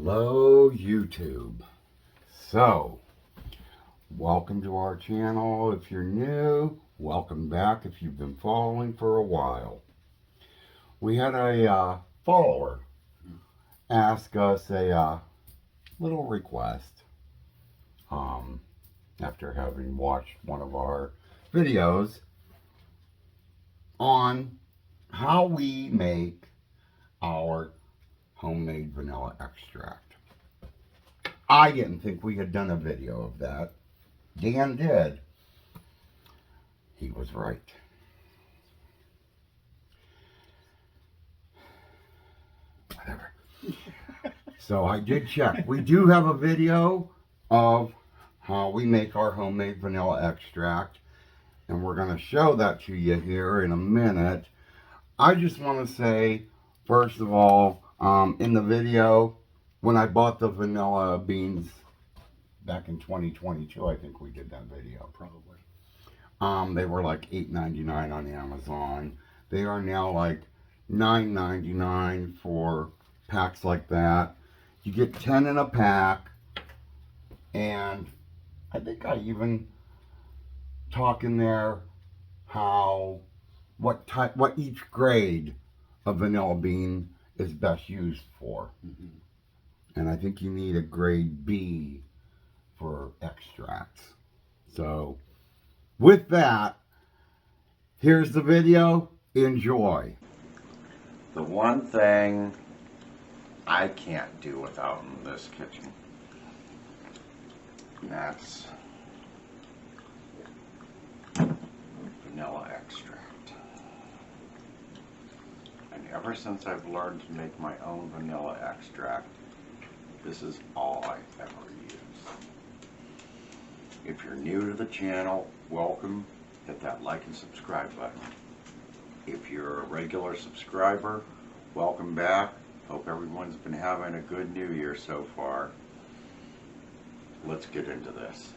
Hello YouTube. So, welcome to our channel. If you're new, welcome back if you've been following for a while. We had a follower ask us a little request after having watched one of our videos on how we make our homemade vanilla extract. I didn't think we had done a video of that. Dan did. He was right. Whatever. So I did check. We do have a video of how we make our homemade vanilla extract, and we're going to show that to you here in a minute. I just want to say, first of all, in the video, when I bought the vanilla beans back in 2022, I think we did that video, probably. They were like $8.99 on Amazon. They are now like $9.99 for packs like that. You get 10 in a pack, and I think I even talk in there what each grade of vanilla bean is best used for. And I think you need a grade B for extracts. So with that, here's the video. Enjoy. The one thing I can't do without in this kitchen, and that's vanilla extract. And ever since I've learned to make my own vanilla extract, this is all I ever use. If you're new to the channel, welcome. Hit that like and subscribe button. If you're a regular subscriber, welcome back. Hope everyone's been having a good new year so far. Let's get into this.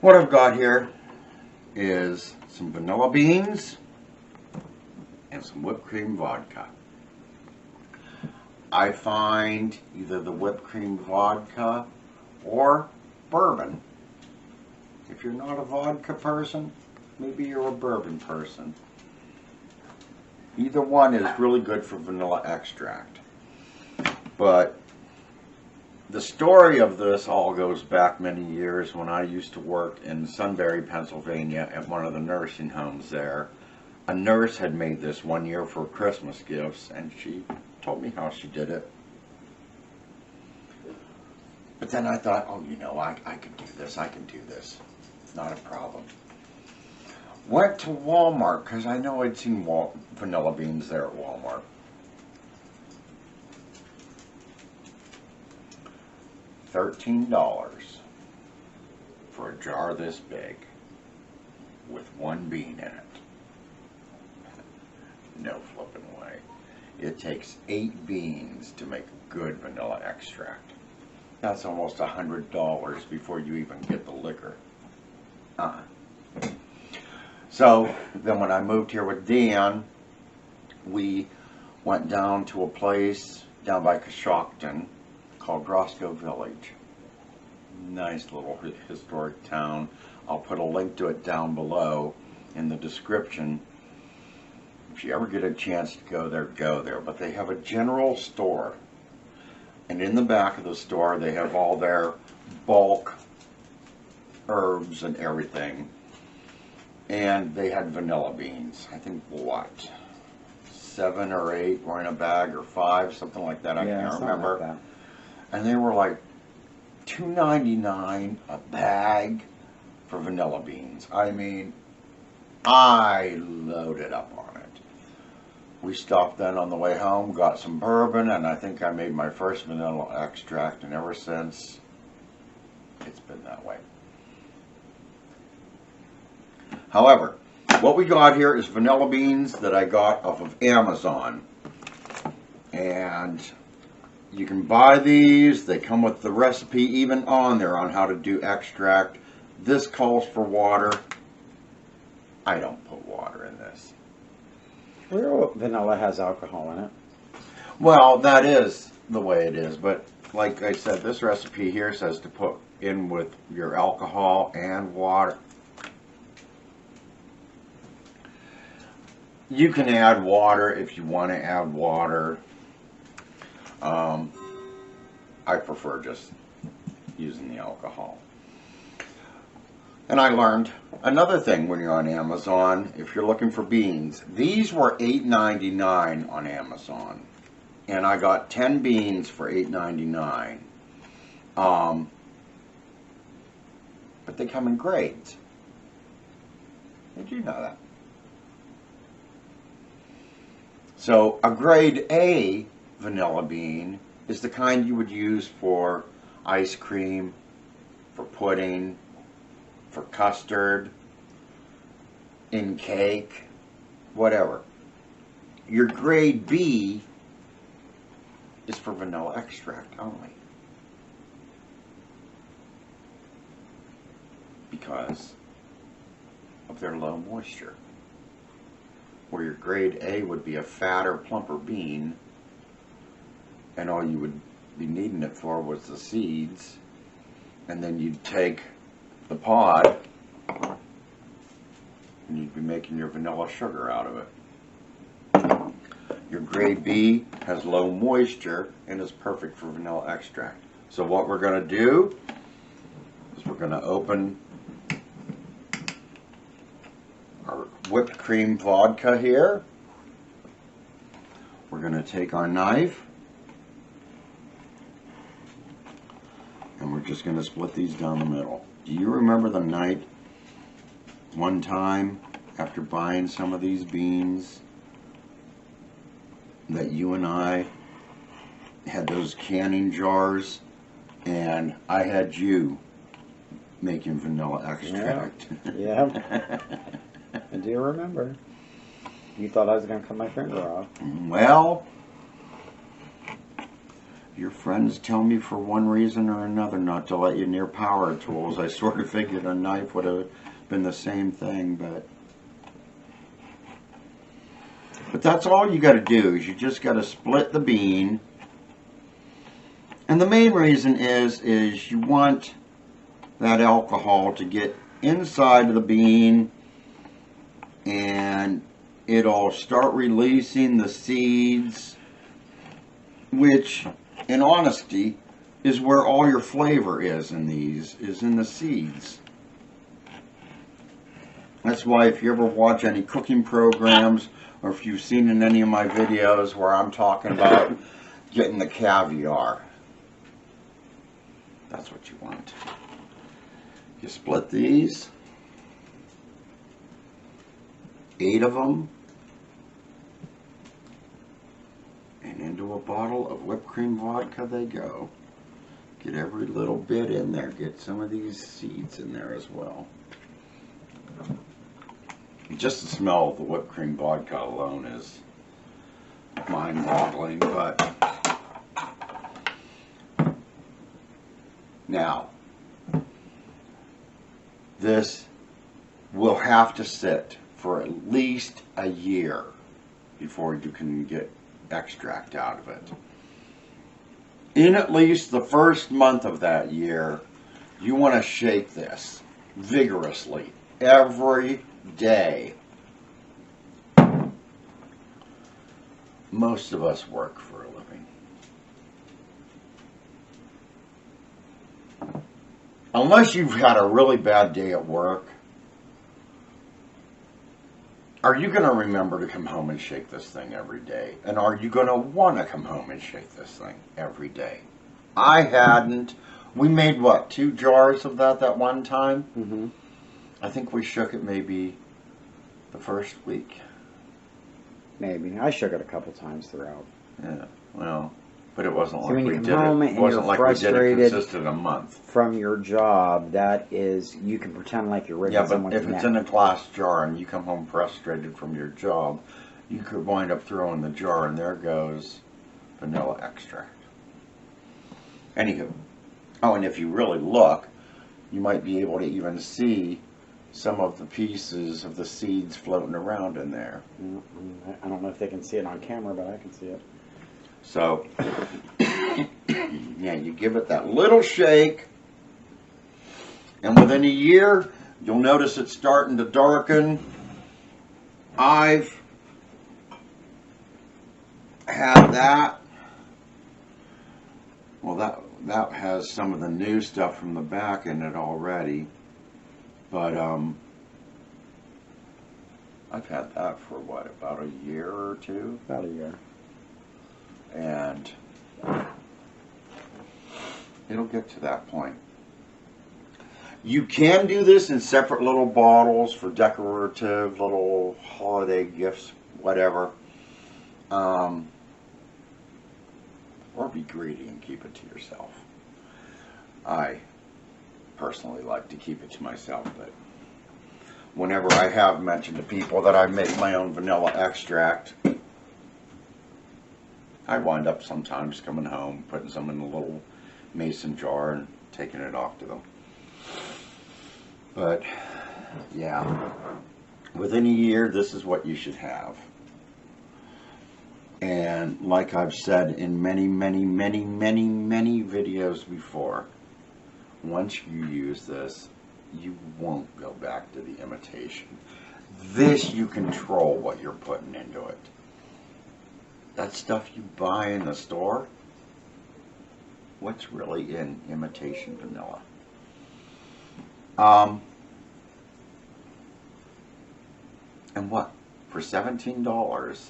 What I've got here is some vanilla beans and some whipped cream vodka. I find either the whipped cream vodka or bourbon. If you're not a vodka person, maybe you're a bourbon person. Either one is really good for vanilla extract. But the story of this all goes back many years when I used to work in Sunbury, Pennsylvania at one of the nursing homes there. A nurse had made this one year for Christmas gifts, and she told me how she did it. But then I thought, oh, you know, I can do this, not a problem. Went to Walmart, because I know I'd seen vanilla beans there at Walmart. $13 for a jar this big with one bean in it. No flipping way. It takes 8 beans to make good vanilla extract. That's almost $100 before you even get the liquor. So then when I moved here with Dan, we went down to a place down by Coshocton called Roscoe Village. Nice little historic town. I'll put a link to it down below in the description. If you ever get a chance to go there, go there. But they have a general store. And in the back of the store, they have all their bulk herbs and everything. And they had vanilla beans. I think, what, 7 or 8 were in a bag, or 5, something like that. I can't remember. Like that. And they were like $2.99 a bag for vanilla beans. I mean, I loaded up on it. We stopped then on the way home, got some bourbon, and I think I made my first vanilla extract, and ever since, it's been that way. However, what we got here is vanilla beans that I got off of Amazon. And you can buy these. They come with the recipe even on there on how to do extract. This calls for water. I don't put water in this. Real vanilla has alcohol in it. Well, that is the way it is. But like I said, this recipe here says to put in with your alcohol and water. You can add water if you want to add water. I prefer just using the alcohol. And I learned another thing when you're on Amazon, if you're looking for beans. These were $8.99 on Amazon. And I got 10 beans for $8.99. But they come in grades. Did you know that? So a grade A vanilla bean is the kind you would use for ice cream, for pudding, for custard, in cake, whatever. Your grade B is for vanilla extract only. Because of their low moisture. Where your grade A would be a fatter, plumper bean, and all you would be needing it for was the seeds, and then you'd take the pod and you'd be making your vanilla sugar out of it. Your grade B has low moisture and is perfect for vanilla extract. So what we're going to do is we're going to open our whipped cream vodka here. We're going to take our knife and we're just going to split these down the middle. Do you remember the night one time after buying some of these beans that you and I had those canning jars and I had you making vanilla extract? Yeah. I do remember. You thought I was going to cut my finger off. Well, your friends tell me for one reason or another not to let you near power tools. I sort of figured a knife would have been the same thing, but that's all you got to do is you just got to split the bean. And the main reason is you want that alcohol to get inside of the bean and it'll start releasing the seeds, which in honesty is where all your flavor is in these, is in the seeds. That's why if you ever watch any cooking programs or if you've seen in any of my videos where I'm talking about getting the caviar, that's what you want. You split these, 8 of them, and into a bottle of whipped cream vodka they go. Get every little bit in there. Get some of these seeds in there as well. Just the smell of the whipped cream vodka alone is mind-boggling, but now this will have to sit for at least a year before you can get extract out of it. In at least the first month of that year, you want to shake this vigorously every day. Most of us work for a living. Unless you've had a really bad day at work, are you going to remember to come home and shake this thing every day? And are you going to want to come home and shake this thing every day? I hadn't. We made, what, 2 jars of that one time? Mm-hmm. I think we shook it maybe the first week. Maybe. I shook it a couple times throughout. Yeah, well, but it wasn't So like when you we come did home it. and It wasn't you're like we did it frustrated consistent a month. from your job, that is, you can pretend like you're ripping Yeah, but someone's if it's neck. in a glass jar and you come home frustrated from your job, you could wind up throwing the jar and there goes vanilla extract. Anywho, oh, and if you really look, you might be able to even see some of the pieces of the seeds floating around in there. I don't know if they can see it on camera, but I can see it. So, yeah, you give it that little shake, and within a year, you'll notice it's starting to darken. I've had that. Well, that has some of the new stuff from the back in it already, but I've had that for what, about a year or two? About a year. And it'll get to that point. You can do this in separate little bottles for decorative little holiday gifts, whatever. Or be greedy and keep it to yourself. I personally like to keep it to myself, but whenever I have mentioned to people that I make my own vanilla extract, I wind up sometimes coming home, putting some in a little mason jar and taking it off to them. But yeah, within a year, this is what you should have. And like I've said in many videos before, once you use this, you won't go back to the imitation. This, you control what you're putting into it. That stuff you buy in the store, what's really in imitation vanilla? And what? For $17,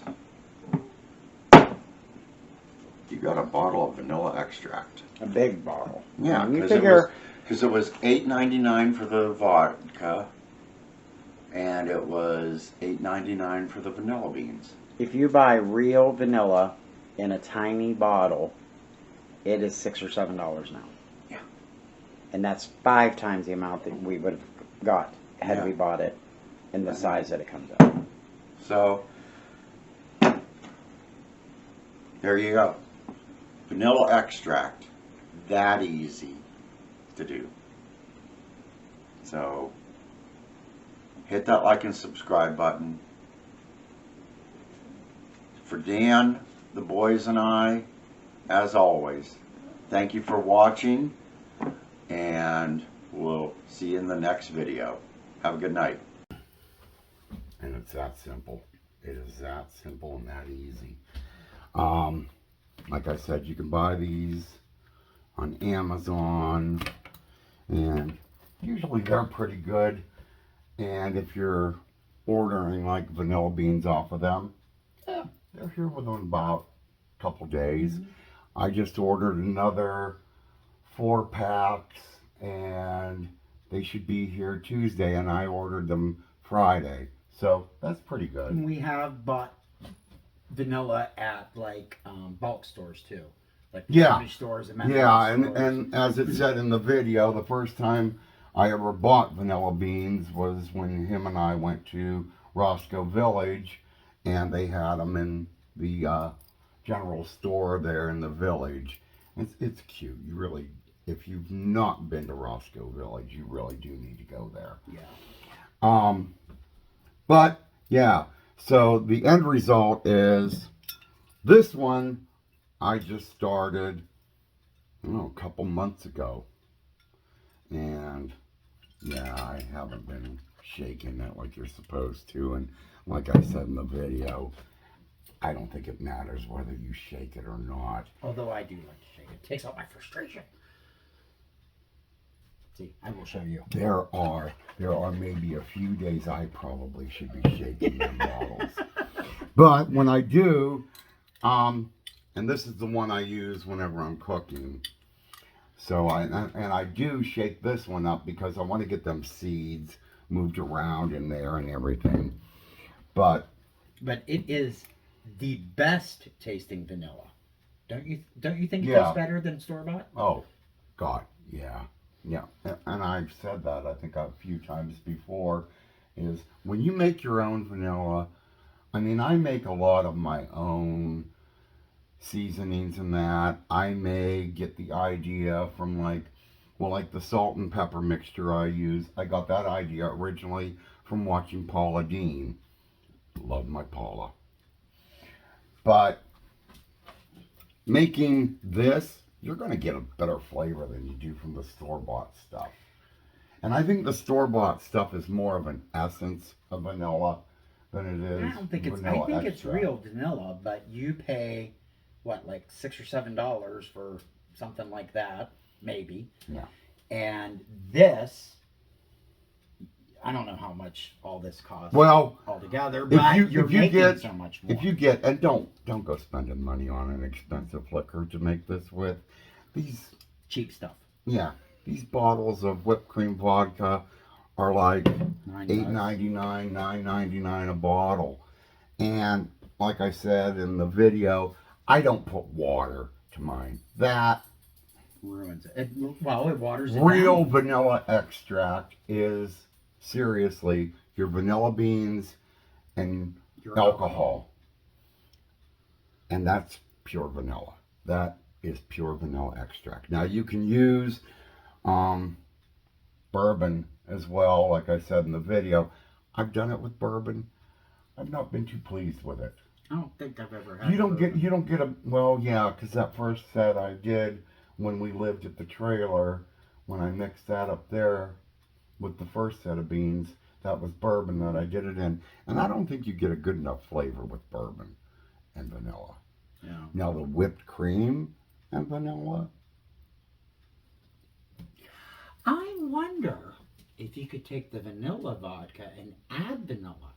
you got a bottle of vanilla extract. A big bottle. Yeah, You because figure it was $8.99 for the vodka, and it was $8.99 for the vanilla beans. if you buy real vanilla in a tiny bottle, it is $6 or $7 now. Yeah. And that's 5 times the amount that we would have got had Yeah. we bought it in the size that it comes in. So, there you go. Vanilla extract. That easy to do. So, hit that like and subscribe button. For Dan, the boys, and I, as always, thank you for watching, and we'll see you in the next video. Have a good night. And it's that simple. It is that simple and that easy. Like I said, you can buy these on Amazon, and usually they're pretty good. And if you're ordering like vanilla beans off of them, yeah, they're here within about a couple days. I just ordered another 4 packs, and they should be here Tuesday, and I ordered them Friday. So that's pretty good. We have bought vanilla at like bulk stores too, like Yeah. grocery stores and medical Yeah, stores. and as it said in the video, the first time I ever bought vanilla beans was when him and I went to Roscoe Village, and they had them in the general store there in the village. It's cute. You really, if you've not been to Roscoe Village, you really do need to go there. Yeah. But yeah, so the end result is this one I just started, a couple months ago, and yeah, I haven't been shaking it like you're supposed to, and like I said in the video, I don't think it matters whether you shake it or not. Although I do like to shake it. It takes out my frustration. See, I will show you. There are maybe a few days I probably should be shaking them bottles. But when I do, and this is the one I use whenever I'm cooking. So I do shake this one up because I want to get them seeds moved around in there and everything. But it is the best tasting vanilla. Don't you think it Yeah. tastes better than store bought? oh, God, yeah. Yeah, and I've said that I think a few times before, is when you make your own vanilla, I mean, I make a lot of my own seasonings and that. I may get the idea from like the salt and pepper mixture I use. I got that idea originally from watching Paula Deen. Love my Paula. But making this, you're going to get a better flavor than you do from the store-bought stuff. And I think the store-bought stuff is more of an essence of vanilla than it is I don't think it's. I vanilla think it's extract. real vanilla, but you pay what, like $6 or $7 for something like that, maybe. Yeah. And this, I don't know how much all this costs. Well, altogether, if but you- you're if you making get- so much more. if you get, and don't go spending money on an expensive liquor to make this with. These, cheap stuff, yeah, these bottles of whipped cream vodka are like $9. $8.99, $9.99 a bottle. And like I said in the video, I don't put water to mine. That Ruins it. Well, it waters it real down. vanilla extract is seriously your vanilla beans and Your alcohol. And that's pure vanilla. That is pure vanilla extract. Now you can use bourbon as well, like I said in the video. I've done it with bourbon. I've not been too pleased with it. I don't think I've ever had. You don't get a, well, yeah, because that first set I did when we lived at the trailer, when I mixed that up there with the first set of beans, that was bourbon that I did it in. And I don't think you get a good enough flavor with bourbon and vanilla. Yeah. Now the whipped cream and vanilla, I wonder if you could take the vanilla vodka and add vanilla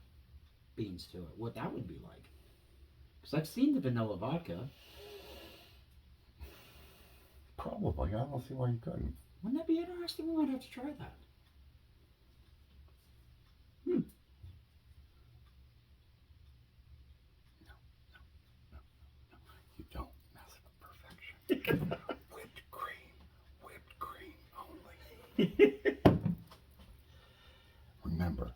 beans to it, what that would be like. Because I've seen the vanilla vodka. probably. I don't see why you couldn't. Wouldn't that be interesting? We might have to try that. You don't mess with perfection. Whipped cream only. Remember,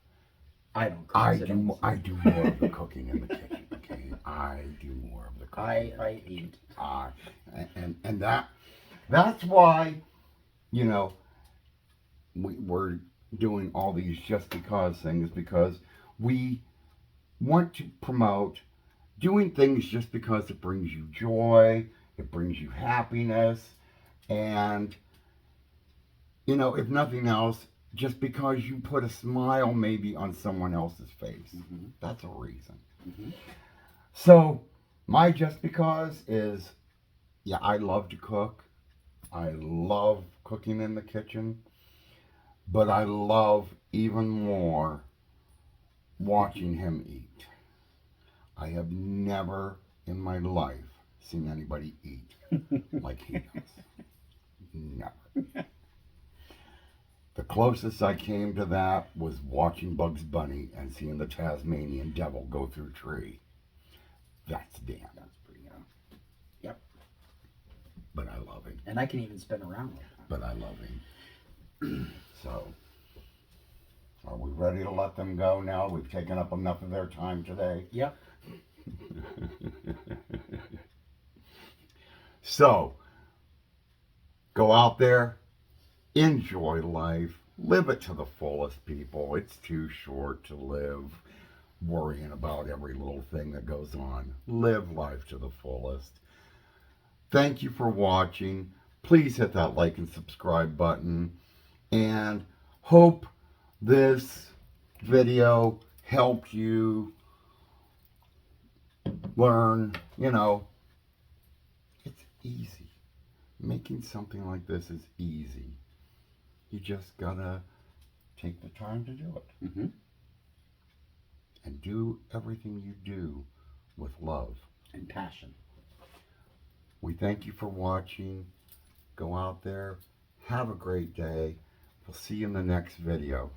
I don't. I cross it do out. I do more of the cooking in the kitchen. Okay, I do more of the cooking. I eat. And that's why, you know, we're doing all these just because things, because we want to promote doing things just because it brings you joy, it brings you happiness, and, you know, if nothing else, just because you put a smile maybe on someone else's face. Mm-hmm. That's a reason. Mm-hmm. So, my just because is, yeah, I love to cook. I love cooking in the kitchen. But I love even more watching him eat. I have never in my life seen anybody eat like he does. Never. The closest I came to that was watching Bugs Bunny and seeing the Tasmanian devil go through a tree. That's Dan. That's pretty good. Yep. But I love him. And I can even spin around like that. But I love him. So, are we ready to let them go now? We've taken up enough of their time today. Yep. So, go out there, enjoy life, live it to the fullest, people. It's too short to live worrying about every little thing that goes on. Live life to the fullest. Thank you for watching. Please hit that like and subscribe button. And hope this video helped you learn, you know, it's easy. Making something like this is easy. You just gotta take the time to do it. Mm-hmm. And do everything you do with love And passion. We thank you for watching. Go out there. Have a great day. We'll see you in the next video.